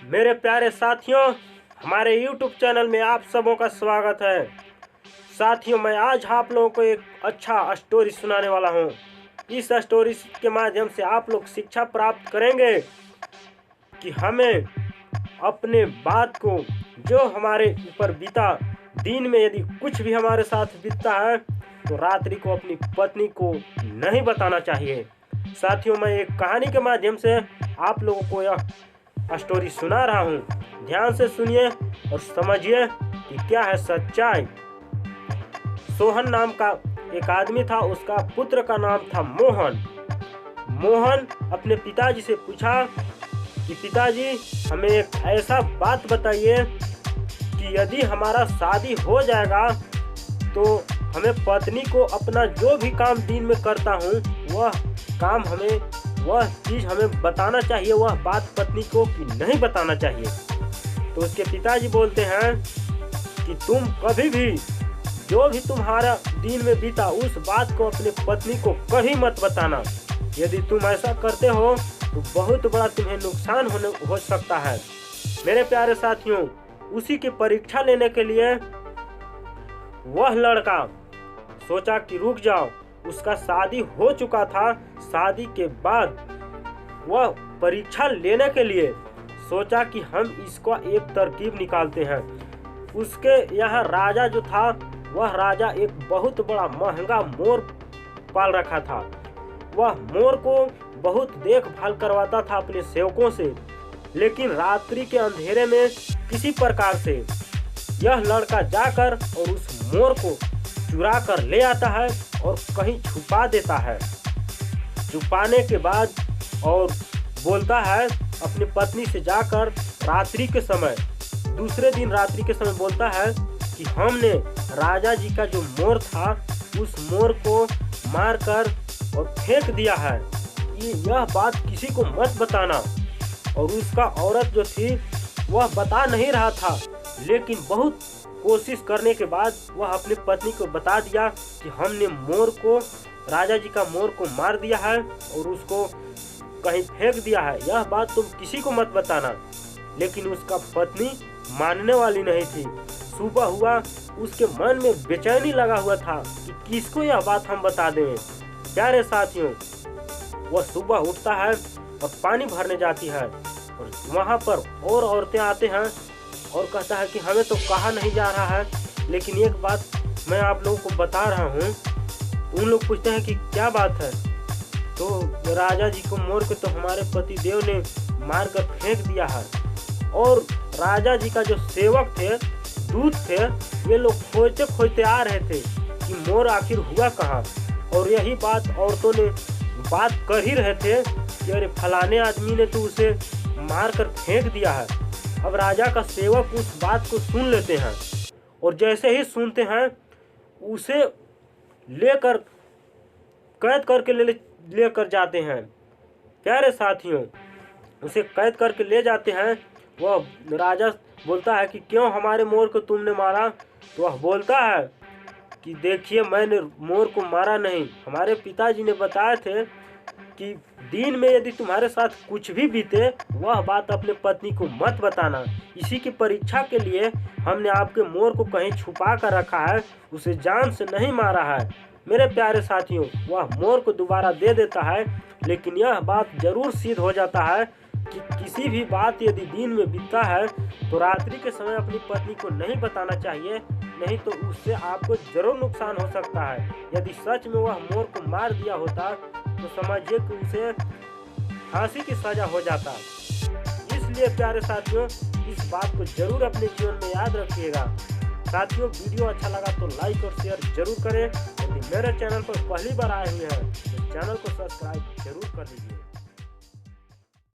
मेरे प्यारे साथियों, हमारे YouTube चैनल में आप सबों का स्वागत है। साथियों, मैं आज आप लोगों को एक अच्छा स्टोरी सुनाने वाला हूँ। इस स्टोरी के माध्यम से आप लोग शिक्षा प्राप्त करेंगे कि हमें अपने बात को जो हमारे ऊपर बीता दिन में यदि कुछ भी हमारे साथ बीतता है तो रात्रि को अपनी पत्नी को नहीं बताना चाहिए। साथियों, मैं एक कहानी के माध्यम से आप लोगों को यह स्टोरी सुना रहा हूँ। ध्यान से सुनिए और समझिए कि क्या है सच्चाई। सोहन नाम का एक आदमी था, उसका पुत्र का नाम था मोहन। मोहन अपने पिताजी से पूछा कि पिताजी, हमें एक ऐसा बात बताइए कि यदि हमारा शादी हो जाएगा तो हमें पत्नी को अपना जो भी काम दिन में करता हूँ वह चीज़ हमें बताना चाहिए, वह बात पत्नी को कि नहीं बताना चाहिए। तो उसके पिताजी बोलते हैं कि तुम कभी भी जो भी तुम्हारा दिन में बीता उस बात को अपने पत्नी को कभी मत बताना। यदि तुम ऐसा करते हो तो बहुत बड़ा तुम्हें नुकसान हो सकता है। मेरे प्यारे साथियों, उसी की परीक्षा लेने के लिए वह लड़का सोचा कि रुक जाओ। उसका शादी हो चुका था। शादी के बाद वह परीक्षा लेने के लिए सोचा कि हम इसका एक तरकीब निकालते हैं। उसके यहाँ राजा जो था, वह राजा एक बहुत बड़ा महंगा मोर पाल रखा था। वह मोर को बहुत देखभाल करवाता था अपने सेवकों से, लेकिन रात्रि के अंधेरे में किसी प्रकार से यह लड़का जाकर और उस मोर को चुरा कर ले आता है और कहीं छुपा देता है। छुपाने के बाद और बोलता है अपनी पत्नी से जाकर रात्रि के समय, दूसरे दिन रात्रि के समय बोलता है कि हमने राजा जी का जो मोर था उस मोर को मारकर और फेंक दिया है, यह बात किसी को मत बताना। और उसका औरत जो थी वह बता नहीं रहा था, लेकिन बहुत कोशिश करने के बाद वह अपनी पत्नी को बता दिया कि हमने मोर को, राजा जी का मोर को मार दिया है और उसको कहीं फेंक दिया है, यह बात तुम किसी को मत बताना। लेकिन उसका पत्नी मानने वाली नहीं थी। सुबह हुआ, उसके मन में बेचैनी लगा हुआ था कि किसको यह बात हम बता दें। प्यारे साथियों, वह सुबह उठता है और पानी भरने जाती है और वहाँ पर और औरतें आते हैं और कहता है कि हमें तो कहा नहीं जा रहा है, लेकिन एक बात मैं आप लोगों को बता रहा हूँ। उन लोग पूछते हैं कि क्या बात है, तो राजा जी को मोर को तो हमारे पति देव ने मार कर फेंक दिया है। और राजा जी का जो सेवक थे, दूत थे, ये लोग खोजते खोजते आ रहे थे कि मोर आखिर हुआ कहाँ। और यही बात औरतों ने बात कर ही रहे थे कि अरे फलाने आदमी ने तो उसे मार कर फेंक दिया है। अब राजा का सेवक उस बात को सुन लेते हैं और जैसे ही सुनते हैं उसे लेकर कैद करके लेकर जाते हैं। प्यारे साथियों, उसे कैद करके ले जाते हैं। वह राजा बोलता है कि क्यों हमारे मोर को तुमने मारा? तो वह बोलता है कि देखिए, मैंने मोर को मारा नहीं, हमारे पिताजी ने बताए थे कि दिन में यदि तुम्हारे साथ कुछ भी बीते वह बात अपने पत्नी को मत बताना। इसी की परीक्षा के लिए हमने आपके मोर को कहीं छुपा कर रखा है, उसे जान से नहीं मारा है। मेरे प्यारे साथियों, वह मोर को दोबारा दे देता है, लेकिन यह बात जरूर सिद्ध हो जाता है कि किसी भी बात यदि दिन में बीतता है तो रात्रि के समय अपनी पत्नी को नहीं बताना चाहिए, नहीं तो उससे आपको जरूर नुकसान हो सकता है। यदि सच में वह मोर को मार दिया होता तो समझिए कि उसे फांसी की सजा हो जाता। इसलिए प्यारे साथियों, इस बात को जरूर अपने जीवन में याद रखिएगा। साथियों, वीडियो अच्छा लगा तो लाइक और शेयर जरूर करें। यदि मेरे चैनल पर पहली बार आए हुए हैं तो चैनल को सब्सक्राइब जरूर कर लीजिए।